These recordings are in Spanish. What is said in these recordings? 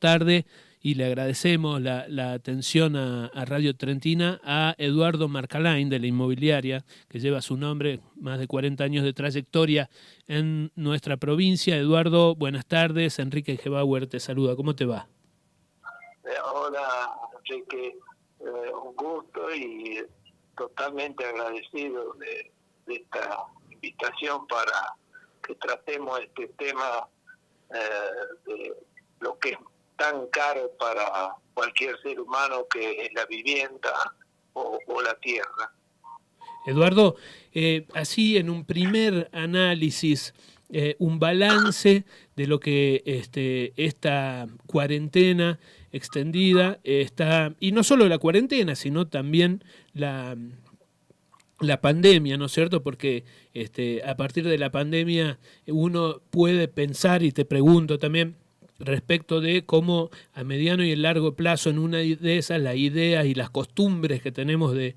tarde y le agradecemos la atención a Radio Trentina a Eduardo Marcalain de la inmobiliaria, que lleva su nombre, más de 40 años de trayectoria en nuestra provincia. Eduardo, buenas tardes. Enrique Gebauer te saluda. ¿Cómo te va? Hola, Enrique. Un gusto y totalmente agradecido de esta invitación para que tratemos este tema de lo que es tan caro para cualquier ser humano, que es la vivienda o la tierra. Eduardo, así en un primer análisis, un balance de lo que esta cuarentena extendida está, y no solo la cuarentena, sino también la pandemia, ¿no es cierto? Porque a partir de la pandemia uno puede pensar, y te pregunto también, respecto de cómo a mediano y a largo plazo en una de esas las ideas y las costumbres que tenemos de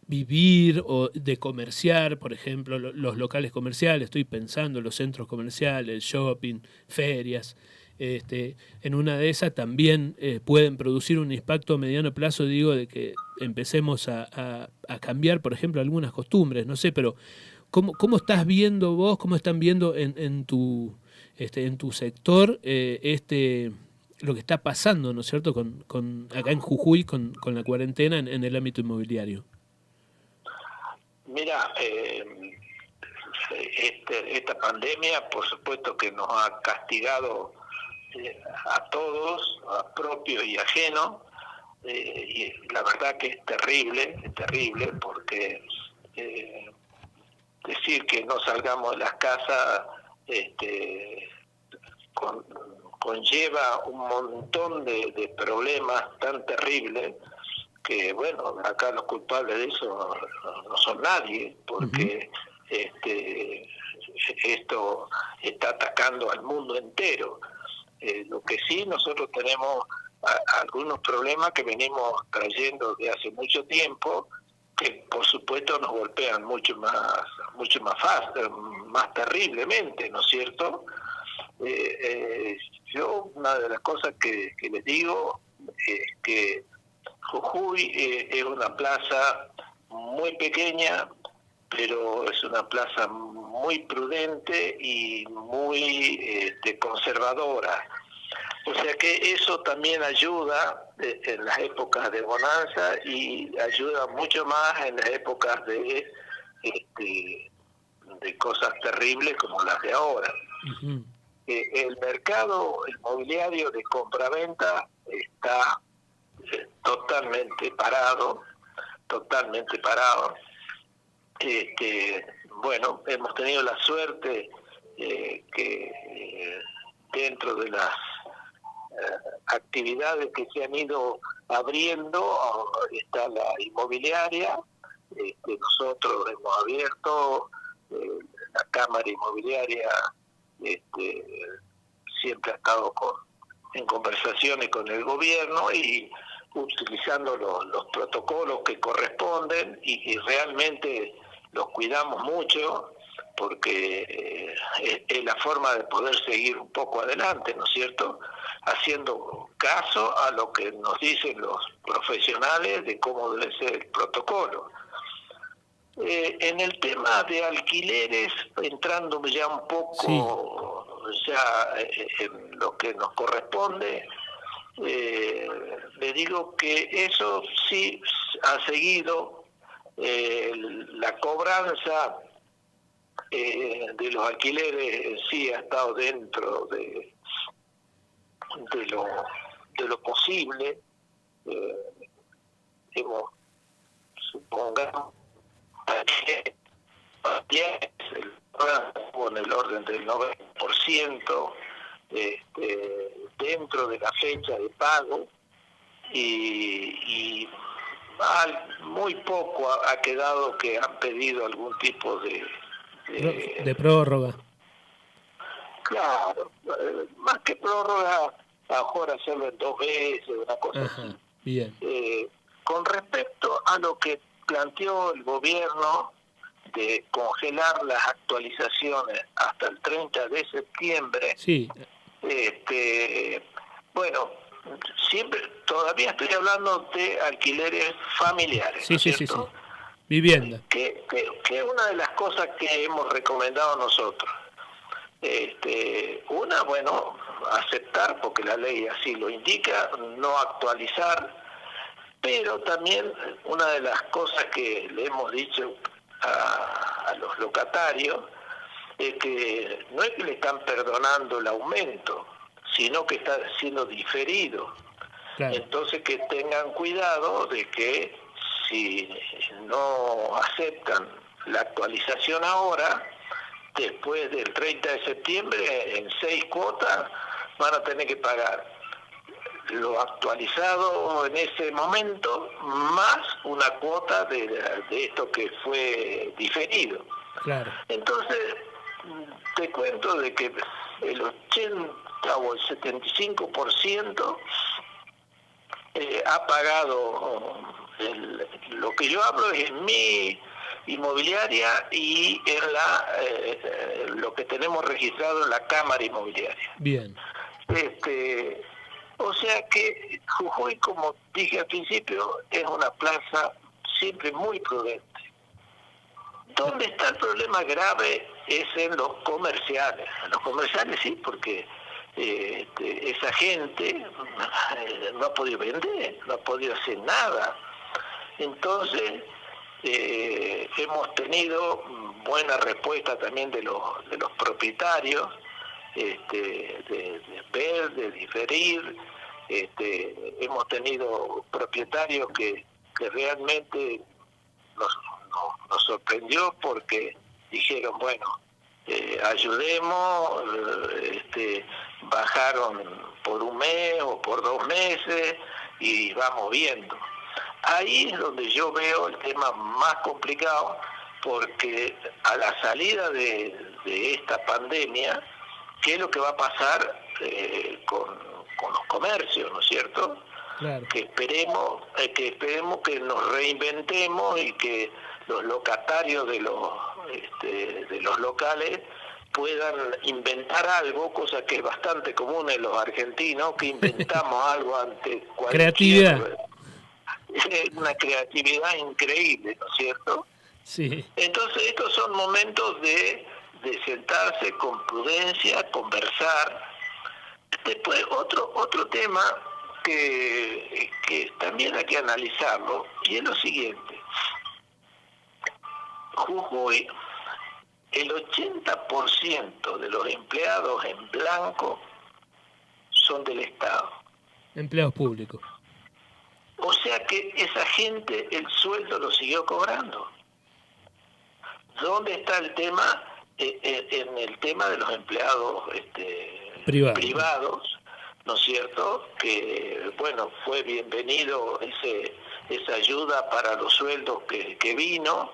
vivir o de comerciar, por ejemplo, los locales comerciales, estoy pensando en los centros comerciales, shopping, ferias, en una de esas también pueden producir un impacto a mediano plazo, digo, de que empecemos a cambiar, por ejemplo, algunas costumbres, no sé, pero ¿cómo estás viendo vos, cómo están viendo en tu sector lo que está pasando, ¿no es cierto?, acá en Jujuy con la cuarentena en el ámbito inmobiliario? Mira, esta pandemia, por supuesto que nos ha castigado a todos, a propios y ajenos, y la verdad que es terrible porque decir que no salgamos de las casas conlleva un montón de problemas tan terribles que, bueno, acá los culpables de eso no son nadie, porque esto está atacando al mundo entero. Lo que sí, nosotros tenemos algunos problemas que venimos trayendo de hace mucho tiempo, que por supuesto nos golpean mucho más fácil, más terriblemente, ¿no es cierto? Yo una de las cosas que les digo es que Jujuy es una plaza muy pequeña, pero es una plaza muy prudente y muy conservadora. O sea que eso también ayuda en las épocas de bonanza y ayuda mucho más en las épocas de cosas terribles como las de ahora. Uh-huh. El mercado inmobiliario de compraventa está totalmente parado. Bueno, hemos tenido la suerte que dentro de las actividades que se han ido abriendo está la inmobiliaria. Nosotros hemos abierto la Cámara Inmobiliaria, siempre ha estado en conversaciones con el gobierno y utilizando los protocolos que corresponden y realmente los cuidamos mucho porque es la forma de poder seguir un poco adelante, ¿no es cierto?, haciendo caso a lo que nos dicen los profesionales de cómo debe ser el protocolo. En el tema de alquileres, entrando ya un poco ya en lo que nos corresponde, le digo que eso sí ha seguido. La cobranza de los alquileres sí ha estado dentro de lo posible. Supongamos en el orden del 90% dentro de la fecha de pago y muy poco ha quedado que han pedido algún tipo de prórroga. Claro, más que prórroga, a lo mejor hacerlo en 2 veces, una cosa así. Bien. Con respecto a lo que planteó el gobierno congelar las actualizaciones hasta el 30 de septiembre. Sí. Bueno, siempre, todavía estoy hablando de alquileres familiares, Sí, ¿no es sí, cierto? sí. Vivienda. Que es una de las cosas que hemos recomendado nosotros. Una, bueno, aceptar, porque la ley así lo indica, no actualizar, pero también una de las cosas que le hemos dicho a los locatarios es que no es que le están perdonando el aumento, sino que está siendo diferido. Claro. Entonces que tengan cuidado de que si no aceptan la actualización ahora, después del 30 de septiembre, en 6 cuotas, van a tener que pagar lo actualizado en ese momento, más una cuota de esto que fue diferido. Claro. Entonces, te cuento de que el 80 o el 75% ha pagado, lo que yo hablo es en mi inmobiliaria y en lo que tenemos registrado en la Cámara Inmobiliaria. Bien. O sea que Jujuy, como dije al principio, es una plaza siempre muy prudente. ¿Dónde está el problema grave? Es en los comerciales. En los comerciales sí, porque esa gente no ha podido vender, no ha podido hacer nada. Entonces, hemos tenido buena respuesta también de los propietarios, de ver, de diferir. Hemos tenido propietarios que realmente nos sorprendió porque dijeron, bueno, ayudemos, bajaron por un mes o por 2 meses y vamos viendo. Ahí es donde yo veo el tema más complicado, porque a la salida de esta pandemia, ¿qué es lo que va a pasar con los comercios, ¿no es cierto? Claro. Que esperemos que nos reinventemos y que los locatarios de los locales puedan inventar algo, cosa que es bastante común en los argentinos, que inventamos algo ante cualquier... Creatividad. Una creatividad increíble, ¿no es cierto? Sí. Entonces estos son momentos de sentarse con prudencia, conversar. Después otro tema que también hay que analizarlo, y es lo siguiente. Jujuy, el 80% de los empleados en blanco son del Estado. Empleados públicos. O sea que esa gente el sueldo lo siguió cobrando. ¿Dónde está el tema? En el tema de los empleados privados, ¿no es cierto? Que, bueno, fue bienvenido esa ayuda para los sueldos que vino.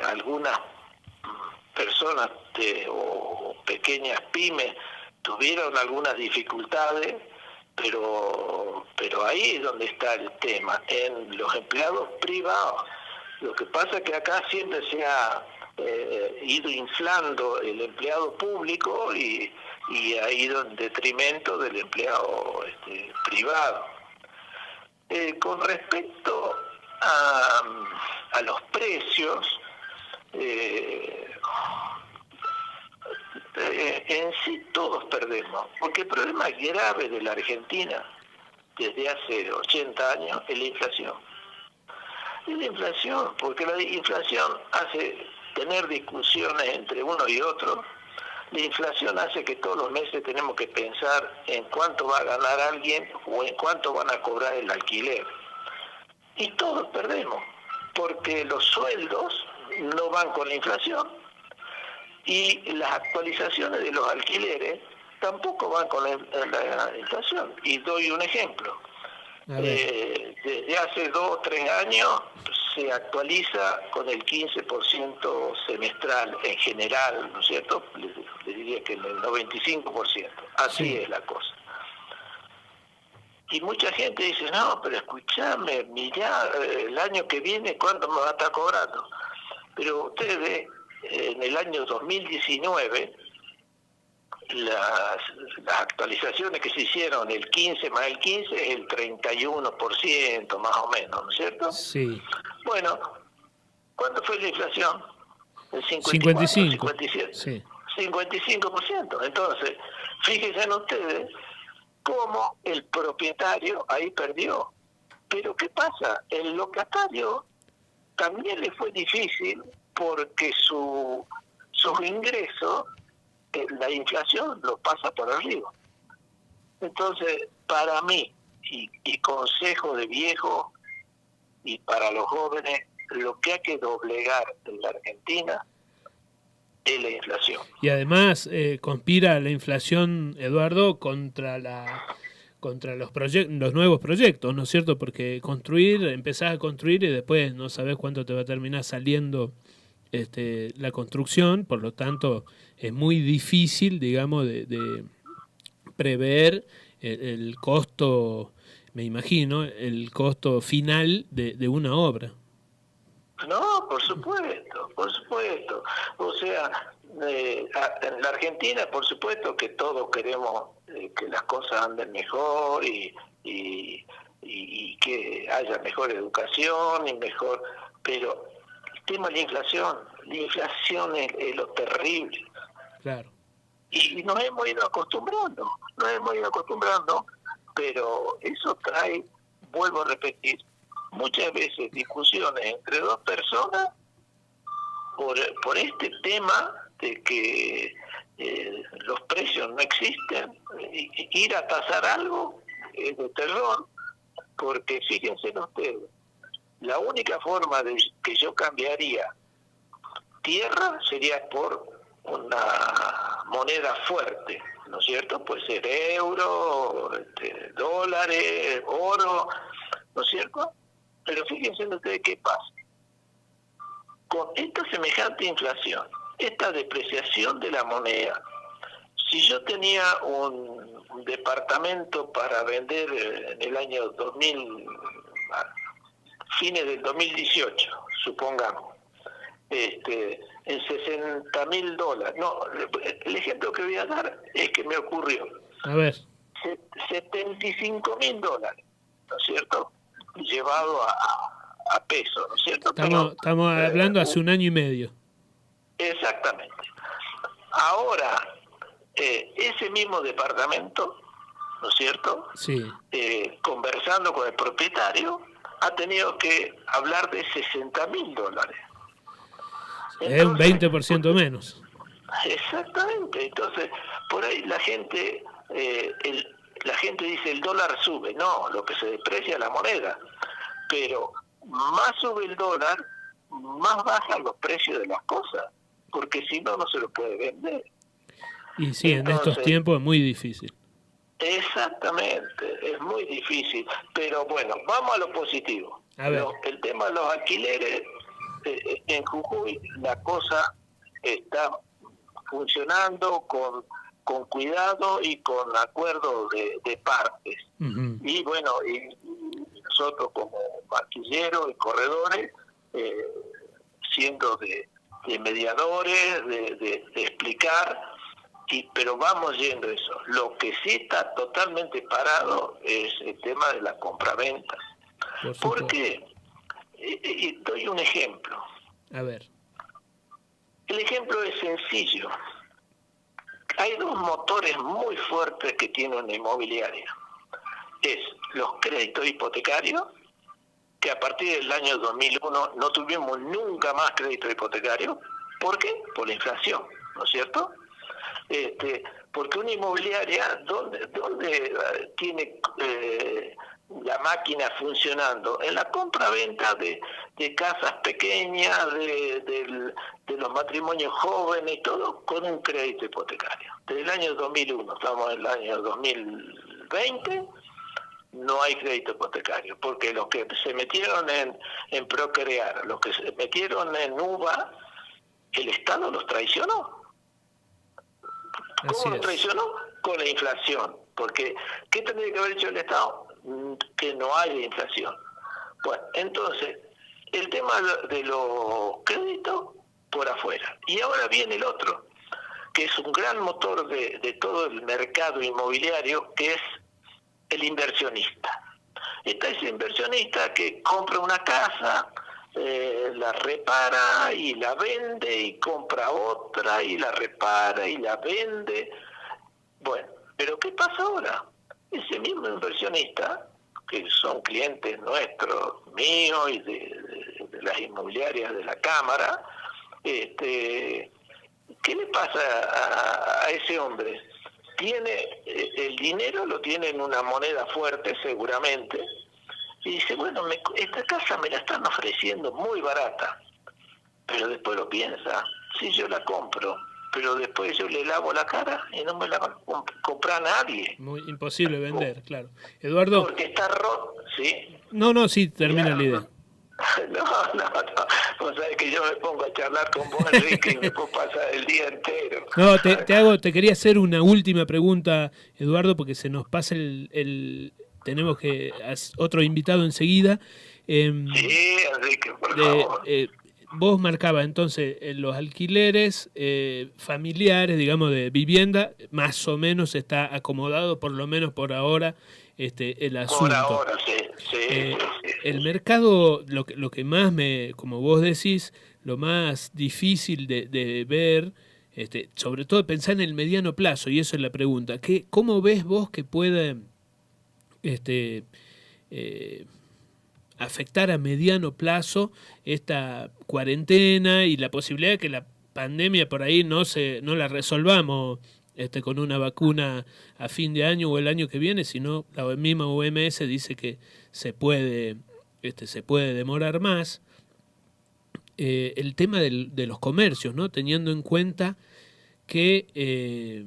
Algunas personas o pequeñas pymes tuvieron algunas dificultades, pero ahí es donde está el tema, en los empleados privados. Lo que pasa es que acá siempre se ha ido inflando el empleado público y ha ido en detrimento del empleado privado. Con respecto a los precios, en sí todos perdemos, porque el problema grave de la Argentina desde hace 80 años es la inflación. Es la inflación, porque la inflación hace tener discusiones entre uno y otro. La inflación hace que todos los meses tenemos que pensar en cuánto va a ganar alguien o en cuánto van a cobrar el alquiler. Y todos perdemos, porque los sueldos no van con la inflación y las actualizaciones de los alquileres tampoco van con la inflación. Y doy un ejemplo. Desde hace 2 o 3 años se actualiza con el 15% semestral en general, ¿no es cierto? Le diría que el 95%. Así Sí. es la cosa. Y mucha gente dice, no, pero escúchame, mirá, el año que viene, ¿cuánto me va a estar cobrando? Pero ustedes ven, en el año 2019, las actualizaciones que se hicieron, el 15 más el 15 es el 31% más o menos, ¿no es cierto? Sí. Bueno, ¿cuánto fue la inflación? El 54, 55. 57, Sí. 55%. Entonces, fíjense ustedes cómo el propietario ahí perdió. Pero ¿qué pasa? El locatario también le fue difícil porque sus ingresos, la inflación lo pasa por arriba. Entonces, para mí, y consejo de viejo, y para los jóvenes, lo que hay que doblegar en la Argentina es la inflación. Y además conspira la inflación, Eduardo, contra los nuevos proyectos, ¿no es cierto? Porque empezás a construir y después no sabés cuánto te va a terminar saliendo la construcción, por lo tanto es muy difícil, digamos, de prever el costo, me imagino, el costo final de una obra. No, por supuesto, por supuesto. O sea, en la Argentina, por supuesto que todos queremos que las cosas anden mejor y que haya mejor educación y mejor, pero el tema de la inflación es lo terrible. Claro. Y nos hemos ido acostumbrando, pero eso trae, vuelvo a repetir, muchas veces discusiones entre dos personas por este tema de que los precios no existen. Ir a tasar algo es de terror, porque fíjense ustedes, la única forma de que yo cambiaría tierra sería por una moneda fuerte, ¿no es cierto? Puede ser euro, dólares, oro, ¿no es cierto? Pero fíjense ustedes qué pasa. Con esta semejante inflación, esta depreciación de la moneda, si yo tenía un departamento para vender en el año 2000, fines del 2018, supongamos, en $60.000. No, el ejemplo que voy a dar es que me ocurrió. A ver. $75.000, ¿no es cierto? Llevado a peso, ¿no es cierto? Estamos hablando hace un año y medio. Exactamente. Ahora, ese mismo departamento, ¿no es cierto? Sí. Conversando con el propietario, ha tenido que hablar de $60.000. Es un 20% menos. Exactamente. Entonces, por ahí la gente dice el dólar sube. No, lo que se deprecia es la moneda. Pero más sube el dólar, más bajan los precios de las cosas, porque si no, no se lo puede vender. Y sí, entonces, en estos tiempos es muy difícil. Exactamente, es muy difícil. Pero bueno, vamos a lo positivo. A ver. El tema de los alquileres, en Jujuy la cosa está funcionando con cuidado y con acuerdo de partes. Uh-huh. Y bueno, y nosotros como maquilleros y corredores, siendo de mediadores, de explicar, pero vamos yendo eso. Lo que sí está totalmente parado es el tema de la compraventa. ¿Por qué? Y doy un ejemplo. A ver. El ejemplo es sencillo. Hay dos motores muy fuertes que tiene una inmobiliaria. Es los créditos hipotecarios, que a partir del año 2001 no tuvimos nunca más crédito hipotecario. ¿Por qué? Por la inflación, ¿no es cierto? Porque una inmobiliaria, ¿dónde tiene la máquina funcionando? En la compra-venta de casas pequeñas, de los matrimonios jóvenes y todo, con un crédito hipotecario. Desde el año 2001, estamos en el año 2020, no hay crédito hipotecario, porque los que se metieron en Procrear, los que se metieron en UVA, el Estado los traicionó. ¿Cómo los traicionó? Con la inflación. Porque, ¿qué tendría que haber hecho el Estado? Que no haya inflación. Bueno, entonces, el tema de los créditos por afuera. Y ahora viene el otro, que es un gran motor de todo el mercado inmobiliario, que es el inversionista. Está ese inversionista que compra una casa, la repara y la vende, y compra otra y la repara y la vende. Bueno, pero ¿qué pasa ahora? Ese mismo inversionista, que son clientes nuestros, míos y de las inmobiliarias de la Cámara, ¿qué le pasa a ese hombre? Tiene el dinero, lo tiene en una moneda fuerte seguramente, y dice, bueno, esta casa me la están ofreciendo muy barata, pero después lo piensa, si yo la compro, pero después yo le lavo la cara y no me la va a comprar nadie. Muy imposible vender, claro. Eduardo. Porque está roto, ¿sí? No, sí, termina la idea. No. Vos sabés que yo me pongo a charlar con vos, Enrique, y me puedo pasar el día entero. No, te quería hacer una última pregunta, Eduardo, porque se nos pasa tenemos que otro invitado enseguida. Sí, Enrique, por favor. Vos marcabas entonces los alquileres familiares, digamos, de vivienda, más o menos está acomodado, por lo menos por ahora, el asunto. Por ahora, sí. El mercado, lo que más como vos decís, lo más difícil de ver, sobre todo pensar en el mediano plazo, y eso es la pregunta, ¿cómo ves vos que pueda afectar a mediano plazo esta cuarentena y la posibilidad de que la pandemia por ahí no la resolvamos con una vacuna a fin de año o el año que viene, sino la misma OMS dice que se puede demorar más? El tema de los comercios, ¿no? Teniendo en cuenta que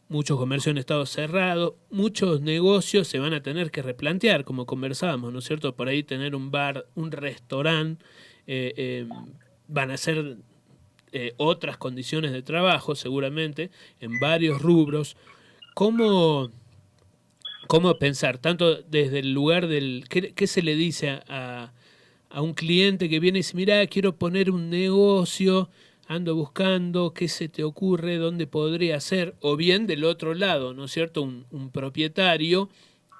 muchos comercios han estado cerrados, muchos negocios se van a tener que replantear, como conversábamos, ¿no es cierto? Por ahí tener un bar, un restaurante, van a ser otras condiciones de trabajo seguramente en varios rubros. ¿Cómo pensar, tanto desde el lugar ¿qué se le dice a un cliente que viene y dice, mirá, quiero poner un negocio, ando buscando, qué se te ocurre, dónde podría ser? O bien del otro lado, ¿no es cierto? Un propietario,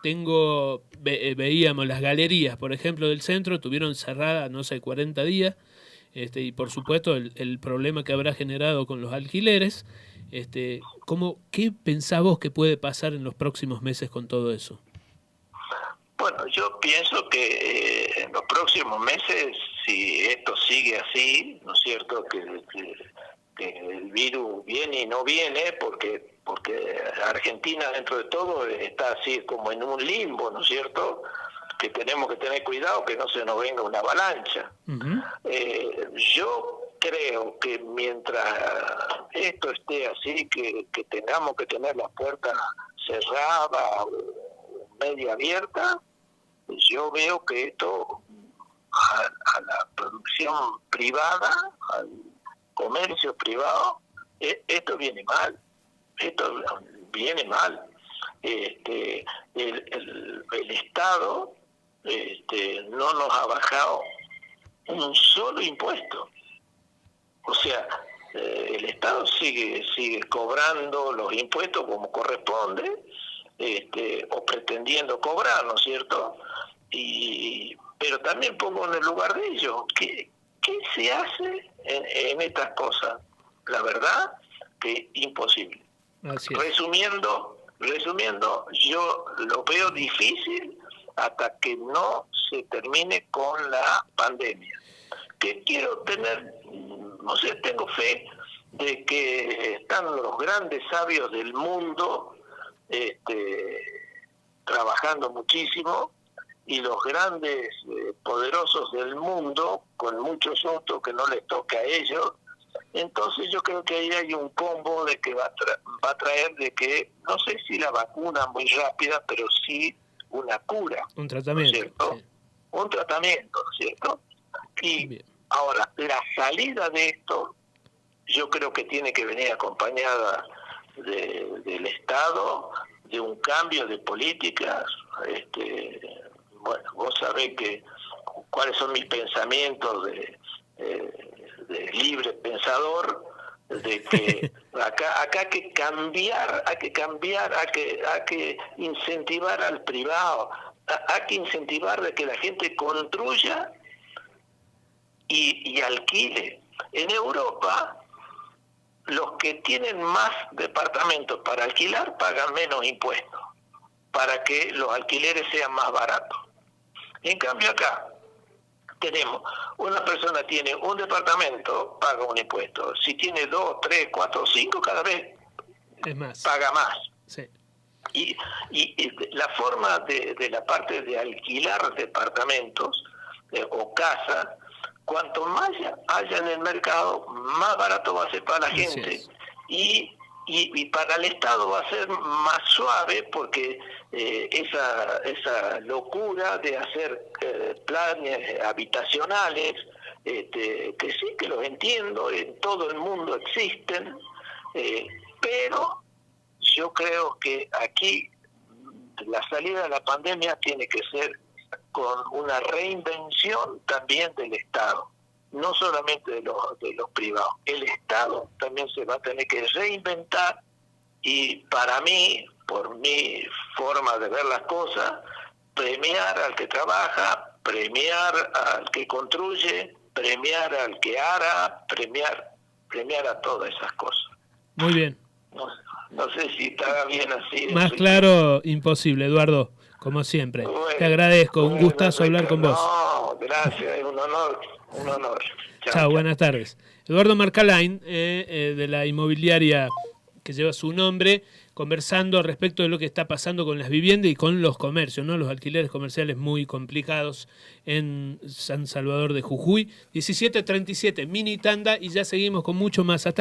veíamos las galerías, por ejemplo, del centro, tuvieron cerradas, 40 días, y por supuesto el problema que habrá generado con los alquileres. ¿Qué pensás vos que puede pasar en los próximos meses con todo eso? Bueno, yo pienso que en los próximos meses, si esto sigue así, ¿no es cierto?, que el virus viene y no viene, porque Argentina dentro de todo está así como en un limbo, ¿no es cierto?, que tenemos que tener cuidado que no se nos venga una avalancha. Uh-huh. Yo creo que mientras esto esté así, que tengamos que tener las puertas cerradas o media abiertas, yo veo que esto a la producción privada, al comercio privado, esto viene mal. El Estado no nos ha bajado un solo impuesto. O sea, el Estado sigue cobrando los impuestos como corresponde, o pretendiendo cobrar, ¿no es cierto? Pero también pongo en el lugar de ellos, ¿qué se hace en estas cosas? La verdad que imposible. Resumiendo, yo lo veo difícil hasta que no se termine con la pandemia. Que quiero tener, no sé, tengo fe de que están los grandes sabios del mundo trabajando muchísimo, y los grandes poderosos del mundo con muchos susto que no les toque a ellos. Entonces yo creo que ahí hay un combo de que va a traer de que, no sé si la vacuna muy rápida, pero sí una cura. Un tratamiento. ¿Cierto? Sí. Un tratamiento, ¿cierto? Y bien. Ahora, la salida de esto, yo creo que tiene que venir acompañada del Estado, de un cambio de políticas. Bueno, vos sabés que cuáles son mis pensamientos de libre pensador, de que acá hay que cambiar, hay que incentivar al privado, hay que incentivar de que la gente construya y alquile. En Europa, los que tienen más departamentos para alquilar pagan menos impuestos, para que los alquileres sean más baratos. En cambio acá tenemos, una persona tiene un departamento, paga un impuesto. Si tiene 2, 3, 4, 5, cada vez es más. paga más. Sí. Y la forma de la parte de alquilar departamentos o casas, cuanto más haya en el mercado, más barato va a ser para la gente. Y para el Estado va a ser más suave, porque esa locura de hacer planes habitacionales, que sí que los entiendo, en todo el mundo existen, pero yo creo que aquí la salida de la pandemia tiene que ser con una reinvención también del Estado, no solamente de los privados. El Estado también se va a tener que reinventar, y para mí, por mi forma de ver las cosas, premiar al que trabaja, premiar al que construye, premiar al que ara, premiar a todas esas cosas. Muy bien. No sé si está bien así. Más claro, imposible, Eduardo, como siempre. Bueno, te agradezco, un gustazo hablar con vos. No, gracias, es un honor, un honor. Chao, buenas tardes. Eduardo Marcalain, de la inmobiliaria que lleva su nombre, conversando al respecto de lo que está pasando con las viviendas y con los comercios, ¿no? Los alquileres comerciales muy complicados en San Salvador de Jujuy. 17:37, mini tanda, y ya seguimos con mucho más. Hasta la